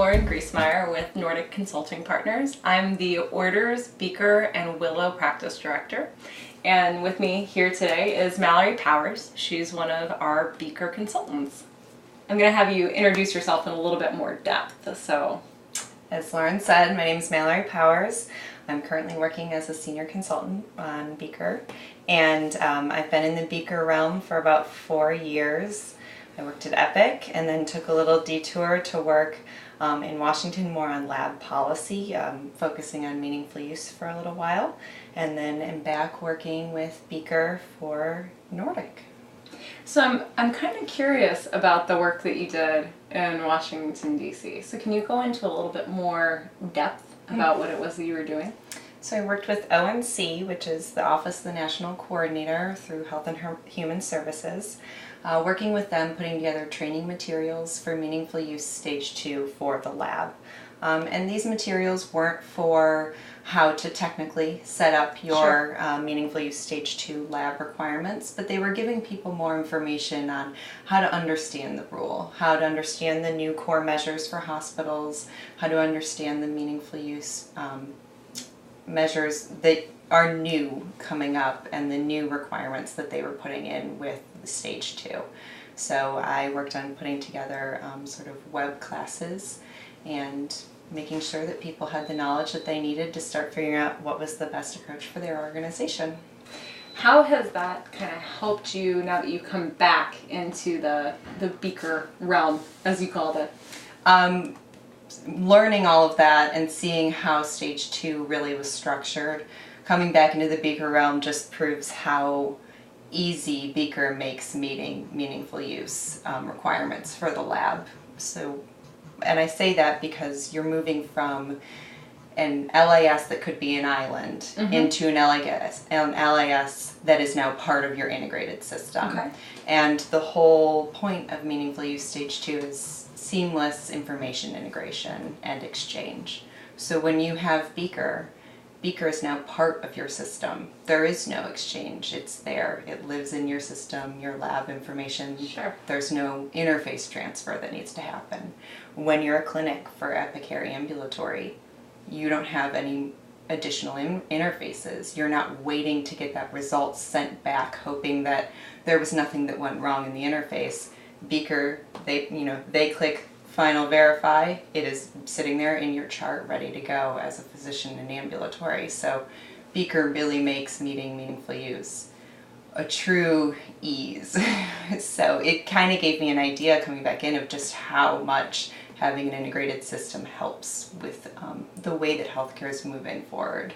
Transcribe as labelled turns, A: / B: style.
A: Lauren Griessmeyer with Nordic Consulting Partners. I'm the Orders, Beaker, and Willow Practice Director. And with me here today is Mallory Powers. She's one of our Beaker consultants. I'm going to have you introduce yourself in a little bit more depth. So,
B: as Lauren said, my name is Mallory Powers. I'm currently working as a senior consultant on Beaker, and I've been in the Beaker realm for about 4 years. I worked at Epic and then took a little detour to work in Washington more on lab policy, focusing on meaningful use for a little while, and then am back working with Beaker for Nordic.
A: So I'm kind of curious about the work that you did in Washington, D.C. So can you go into a little bit more depth about what it was that you were doing?
B: So I worked with ONC, which is the Office of the National Coordinator through Health and Human Services, working with them, putting together training materials for Meaningful Use Stage 2 for the lab. And these materials weren't for how to technically set up your Meaningful Use Stage 2 lab requirements, but they were giving people more information on how to understand the rule, how to understand the new core measures for hospitals, how to understand the meaningful use measures that are new coming up and the new requirements that they were putting in with the Stage 2. So I worked on putting together sort of web classes and making sure that people had the knowledge that they needed to start figuring out what was the best approach for their organization.
A: How has that kind of helped you now that you come back into the Beaker realm, as you called it?
B: Learning all of that and seeing how Stage 2 really was structured, coming back into the Beaker realm just proves how easy Beaker makes meeting meaningful use requirements for the lab. So, and I say that because you're moving from an LAS that could be an island into an LAS that is now part of your integrated system.
A: Okay.
B: And the whole point of Meaningful Use Stage 2 is seamless information integration and exchange. So when you have Beaker is now part of your system. There is no exchange. It's there. It lives in your system, your lab information.
A: Sure.
B: There's no interface transfer that needs to happen. When you're a clinic for Epicare ambulatory, you don't have any additional interfaces. You're not waiting to get that result sent back, hoping that there was nothing that went wrong in the interface. Beaker, they click Final Verify. It is sitting there in your chart ready to go as a physician in ambulatory. So Beaker really makes meeting meaningful use a true ease. So it kind of gave me an idea coming back in of just how much having an integrated system helps with the way that healthcare is moving forward.